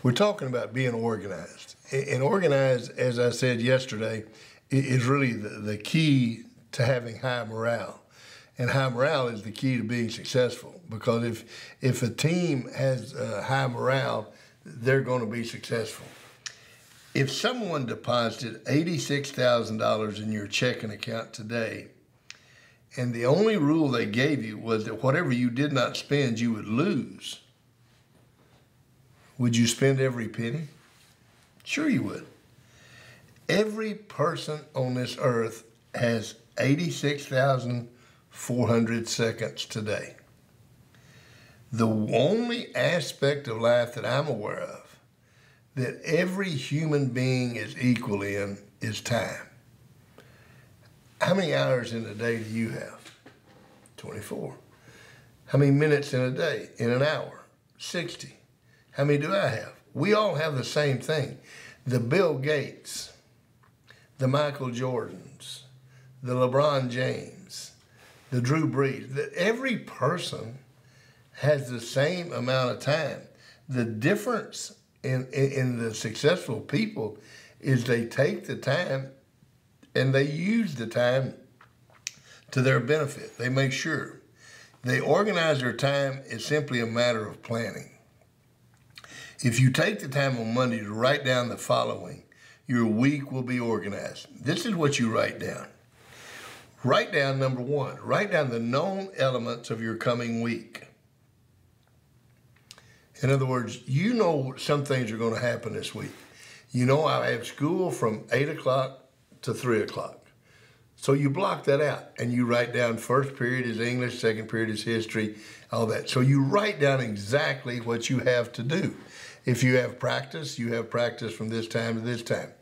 We're talking about being organized. And organized, as I said yesterday, is really the key to having high morale. And high morale is the key to being successful, because if a team has high morale, they're going to be successful. If someone deposited $86,000 in your checking account today, and the only rule they gave you was that whatever you did not spend, you would lose, would you spend every penny? Sure you would. Every person on this earth has 86,400 seconds today. The only aspect of life that I'm aware of that every human being is equal in is time. How many hours in a day do you have? 24. How many minutes in a day? In an hour? 60. How many do I have? We all have the same thing. The Bill Gates, the Michael Jordans, the LeBron James, the Drew Brees, every person has the same amount of time. The difference in the successful people is they take the time and they use the time to their benefit. They make sure. They organize their time. It's simply a matter of planning. If you take the time on Monday to write down the following, your week will be organized. This is what you write down. Write down number one. Write down the known elements of your coming week. In other words, you know some things are going to happen this week. You know I have school from 8 o'clock to 3 o'clock. So you block that out and you write down first period is English, second period is history, all that. So you write down exactly what you have to do. If you have practice, you have practice from this time to this time.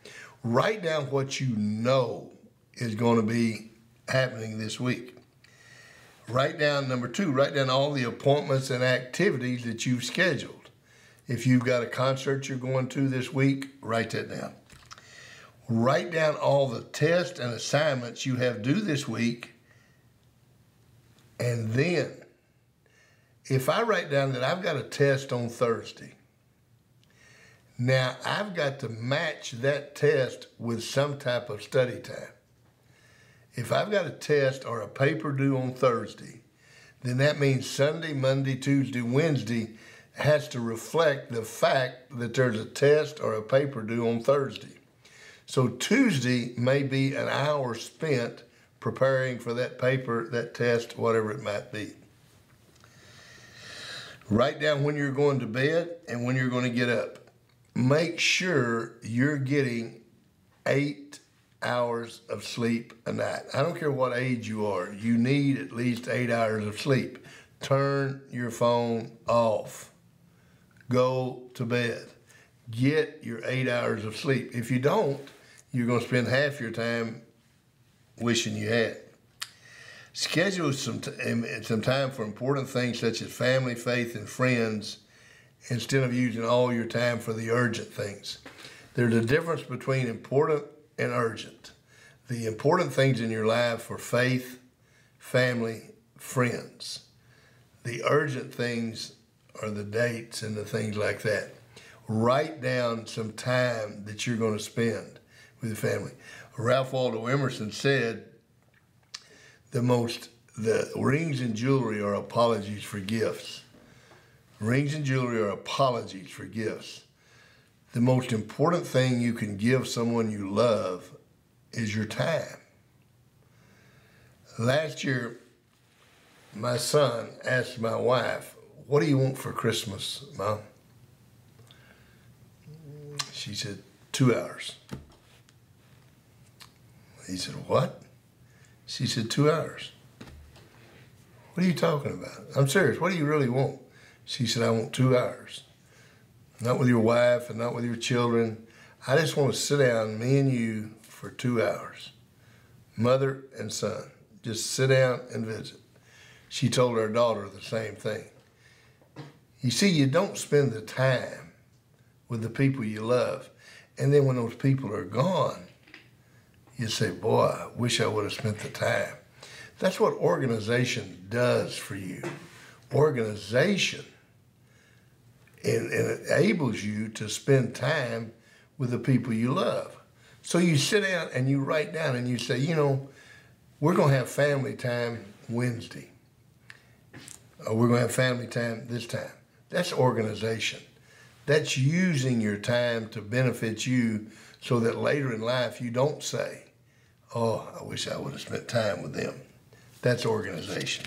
Write down what you know is going to be happening this week. Write down, number two, write down all the appointments and activities that you've scheduled. If you've got a concert you're going to this week, write that down. Write down all the tests and assignments you have due this week. And then, if I write down that I've got a test on Thursday, now I've got to match that test with some type of study time. If I've got a test or a paper due on Thursday, then that means Sunday, Monday, Tuesday, Wednesday has to reflect the fact that there's a test or a paper due on Thursday. So Tuesday may be an hour spent preparing for that paper, that test, whatever it might be. Write down when you're going to bed and when you're going to get up. Make sure you're getting 8 hours of sleep a night. I don't care what age you are. You need at least 8 hours of sleep. Turn your phone off. Go to bed. Get your 8 hours of sleep. If you don't, you're going to spend half your time wishing you had. Schedule some time for important things such as family, faith, and friends instead of using all your time for the urgent things. There's a difference between important and urgent. The important things in your life are faith, family, friends. The urgent things are the dates and the things like that. Write down some time that you're going to spend with your family. Ralph Waldo Emerson said, the rings and jewelry are apologies for gifts. Rings and jewelry are apologies for gifts. The most important thing you can give someone you love is your time. Last year, my son asked my wife, "What do you want for Christmas, Mom?" She said, 2 hours. He said, "What?" She said, 2 hours. "What are you talking about?" "I'm serious. What do you really want?" She said, "I want 2 hours. Not with your wife and not with your children. I just want to sit down, me and you, for 2 hours. Mother and son. Just sit down and visit." She told her daughter the same thing. You see, you don't spend the time with the people you love. And then when those people are gone, you say, "Boy, I wish I would have spent the time." That's what organization does for you. Organization and it enables you to spend time with the people you love. So you sit down and you write down and you say, we're going to have family time Wednesday. Or we're going to have family time this time. That's organization. That's using your time to benefit you so that later in life you don't say, oh, I wish I would have spent time with them. That's organization.